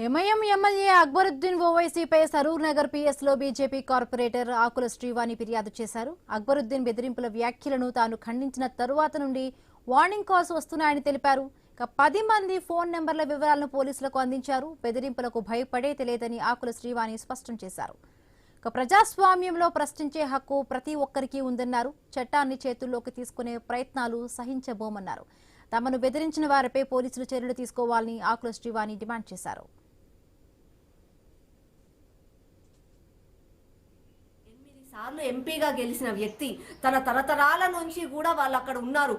MIM MLA Akbaruddin ఓవైసీపై సరూర్ నగర్ పిఎస్లో BJP corporator Akula Srivani ఫిర్యాదు చేశారు. అక్బరుద్దీన్ బెదిరింపుల వ్యాఖ్యలను తాను ఖండించిన తరువాత నుండి వార్నింగ్ కాల్స్ వస్తున్నాయని తెలిపారు. 10 మంది ఫోన్ నెంబర్ల వివరాలను పోలీసులకు అందించారు. బెదిరింపులకు భయపడే తెలియదని ఆకుల శ్రీవాణి స్పష్టం చేశారు. ప్రజాస్వామ్యంలో ప్రశ్నించే హక్కు ప్రతి ఒక్కరికి ఉందన్నారు. చట్టాన్ని చేతుల్లోకి తీసుకునే ప్రయత్నాలు సహించబోమన్నారు. తమను బెదిరించిన వారిపై పోలీసులు చర్యలు తీసుకోవాలని ఆకుల శ్రీవాణి డిమాండ్ చేశారు. సార్లు ఎంపీగా గెలిచిన వ్యక్తి, తన తరతరాల నుంచి కూడా వాళ్ళు అక్కడ ఉన్నారు,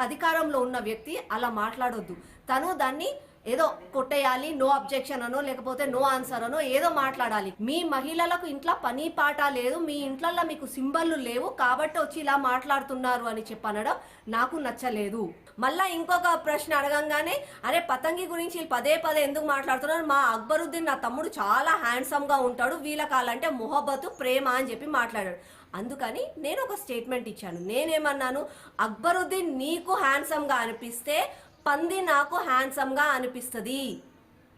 అధికారంలో ఉన్న వ్యక్తి అలా మాట్లాడొద్దు. తను దాన్ని ఏదో కొట్టేయాలి, నో అబ్జెక్షన్ అనో లేకపోతే నో ఆన్సర్ అనో ఏదో మాట్లాడాలి. మీ మహిళలకు ఇంట్లో పని పాట లేదు, మీ ఇంట్లల్లో మీకు సింబల్లు లేవు కాబట్టి వచ్చి ఇలా మాట్లాడుతున్నారు అని చెప్పనడం నాకు నచ్చలేదు. మళ్ళా ఇంకొక ప్రశ్న అడగంగానే అరే పతంగి గురించి పదే పదే ఎందుకు మాట్లాడుతున్నారు, మా అక్బరుద్దీన్ నా తమ్ముడు చాలా హ్యాండ్సమ్ గా ఉంటాడు, వీళ్ళకాలంటే మొహబ్బతు ప్రేమ అని చెప్పి మాట్లాడాడు. అందుకని నేను ఒక స్టేట్మెంట్ ఇచ్చాను. నేనేమన్నాను, అక్బరుద్దీన్ నీకు హ్యాండ్సమ్ గా అనిపిస్తే పంది నాకు హ్యాండ్సమ్ గా అనిపిస్తుంది.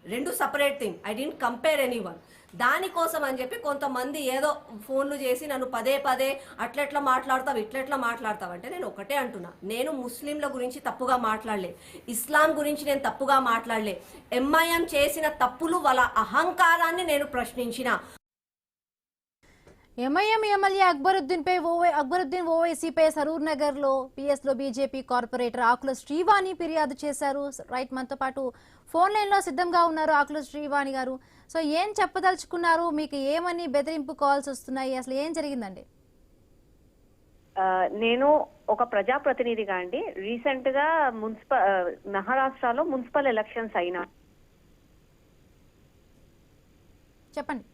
రెండు separate thing. I don't compare anyone. దానికోసం అని చెప్పి కొంతమంది ఏదో ఫోన్లు చేసి నన్ను పదే పదే అట్లెట్లా మాట్లాడతావు ఇట్లెట్లా మాట్లాడతావు అంటే నేను ఒకటే అంటున్నా, నేను ముస్లింల గురించి తప్పుగా మాట్లాడలే, ఇస్లాం గురించి నేను తప్పుగా మాట్లాడలే. ఎంఐఎం చేసిన తప్పులు వాళ్ళ అహంకారాన్ని నేను ప్రశ్నించిన. ఎంఐఎం ఎమ్మెల్యే అక్బరుద్దీన్ ఓవైసీపై సరూర్ నగర్ లో పిఎస్ లో బీజేపీ కార్పొరేటర్ ఆకుల శ్రీవాణి ఫిర్యాదు చేశారు. రైట్, మనతో పాటు ఫోన్ లైన్ లో సిద్ధంగా ఉన్నారు ఆకుల శ్రీవాణి గారు. సో ఏం చెప్పదలుచుకున్నారు, మీకు ఏమని బెదిరింపు కాల్స్ వస్తున్నాయి, అసలు ఏం జరిగిందండి? నేను ఒక ప్రజాప్రతినిధిగా అండి, రీసెంట్ గా మహారాష్ట్రలో మున్సిపల్ ఎలక్షన్స్ అయినా. చెప్పండి.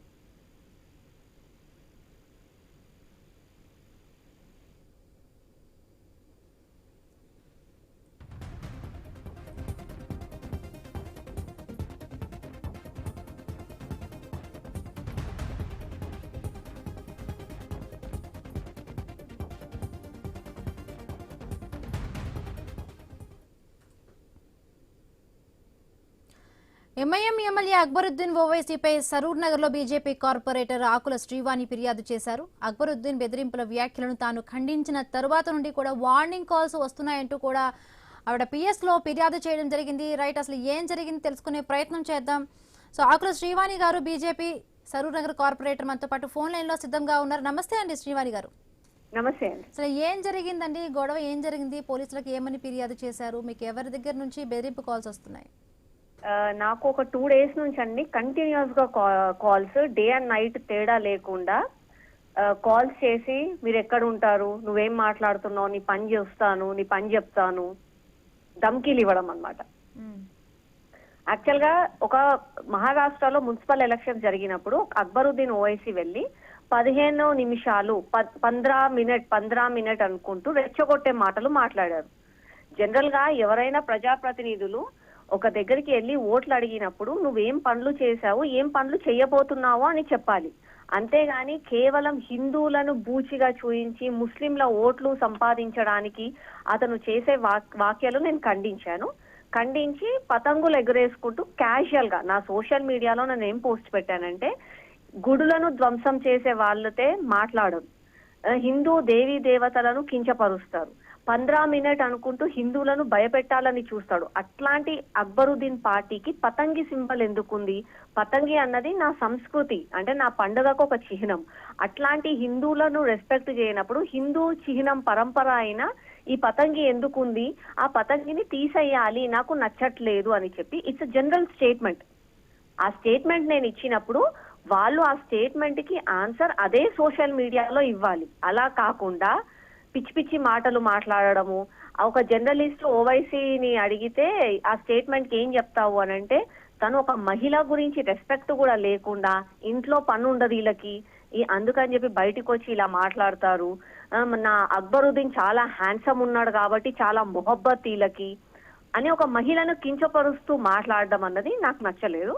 ఎంఐఎం ఎమ్మెల్యే అక్బరుద్దీన్ ఓవైసీపై సరూర్ నగర్ లో బీజేపీ కార్పొరేటర్ ఆకుల శ్రీవాణి ఫిర్యాదు చేశారు. అక్బరుద్దీన్ బెదిరింపుల వ్యాఖ్యలను తాను ఖండించిన తరువాత నుండి కూడా వార్నింగ్ కాల్స్ వస్తున్నాయంటూ కూడా ఆవిడ పిఎస్ లో ఫిర్యాదు చేయడం జరిగింది. రైట్, అసలు ఏం జరిగింది తెలుసుకునే ప్రయత్నం చేద్దాం. సో ఆకుల శ్రీవాణి గారు, బీజేపీ సరూర్ నగర్ కార్పొరేటర్, మనతో పాటు ఫోన్ లైన్ లో సిద్ధంగా ఉన్నారు. నమస్తే అండి శ్రీవాణి గారు. నమస్తే అండి. అసలు ఏం జరిగిందండి, గొడవ ఏం జరిగింది, పోలీసులకు ఏమని ఫిర్యాదు చేశారు, మీకు ఎవరి దగ్గర నుంచి బెదిరింపు కాల్స్ వస్తున్నాయి? నాకు ఒక 2 days నుంచి అండి కంటిన్యూస్ గా కాల్స్, డే అండ్ నైట్ తేడా లేకుండా కాల్స్ చేసి మీరు ఎక్కడ ఉంటారు, నువ్వేం మాట్లాడుతున్నావు, నీ పని చేస్తాను, నీ పని చెప్తాను, ధమ్కీలు ఇవ్వడం అనమాట. యాక్చువల్ గా ఒక మహారాష్ట్రలో మున్సిపల్ ఎలక్షన్ జరిగినప్పుడు అక్బరుద్దీన్ ఓవైసీ వెళ్ళి 15 నిమిషాలు 15 మినిట్ అనుకుంటూ రెచ్చగొట్టే మాటలు మాట్లాడారు. జనరల్ గా ఎవరైనా ప్రజాప్రతినిధులు ఒక దగ్గరికి వెళ్ళి ఓట్లు అడిగినప్పుడు నువ్వేం పనులు చేశావు, ఏం పనులు చేయబోతున్నావు అని చెప్పాలి. అంతేగాని కేవలం హిందువులను బూచిగా చూయించి ముస్లింల ఓట్లు సంపాదించడానికి అతను చేసే వాక్యాలు నేను ఖండించి పతంగులు ఎగరేసుకుంటూ క్యాజువల్ గా నా సోషల్ మీడియాలో నేను ఏం పోస్ట్ పెట్టానంటే, గుడులను ధ్వంసం చేసే వాళ్ళతే మాట్లాడదు, హిందూ దేవీ దేవతలను కించపరుస్తారు, 15 మినిట్ అనుకుంటూ హిందువులను భయపెట్టాలని చూస్తాడు. అట్లాంటి అక్బరుద్దీన్ పార్టీకి పతంగి సింబల్ ఎందుకుంది? పతంగి అన్నది నా సంస్కృతి, అంటే నా పండుగకు ఒక చిహ్నం. అట్లాంటి హిందువులను రెస్పెక్ట్ చేయనప్పుడు హిందూ చిహ్నం పరంపర అయినా ఈ పతంగి ఎందుకుంది, ఆ పతంగిని తీసేయాలి, నాకు నచ్చట్లేదు అని చెప్పి ఇట్స్ జనరల్ స్టేట్మెంట్. ఆ స్టేట్మెంట్ నేను ఇచ్చినప్పుడు వాళ్ళు ఆ స్టేట్మెంట్ కి ఆన్సర్ అదే సోషల్ మీడియాలో ఇవ్వాలి. అలా కాకుండా పిచ్చి పిచ్చి మాటలు మాట్లాడడము. ఒక జర్నలిస్ట్ ఓవైసీని అడిగితే ఆ స్టేట్మెంట్ కి ఏం చెప్తావు అని అంటే, తను ఒక మహిళ గురించి రెస్పెక్ట్ కూడా లేకుండా ఇంట్లో పని ఉండదు వీళ్ళకి, అందుకని చెప్పి బయటకు వచ్చి ఇలా మాట్లాడతారు. నా అక్బరుద్దీన్ చాలా హ్యాండ్సమ్ ఉన్నాడు కాబట్టి చాలా మొహబ్బత్ వీళ్ళకి అని ఒక మహిళను కించపరుస్తూ మాట్లాడడం అన్నది నాకు నచ్చలేదు.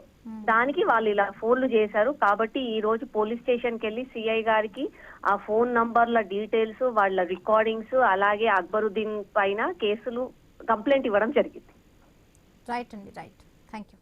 దానికి వాళ్ళు ఇలా ఫోన్లు చేశారు. కాబట్టి ఈ రోజు పోలీస్ స్టేషన్ కి వెళ్ళి సిఐ గారికి ఆ ఫోన్ నంబర్ల డీటెయిల్స్, వాళ్ళ రికార్డింగ్స్, అలాగే అక్బరుద్దీన్ పైన కేసులు కంప్లైంట్ ఇవ్వడం జరిగింది. రైట్ అండి, రైట్. Thank you.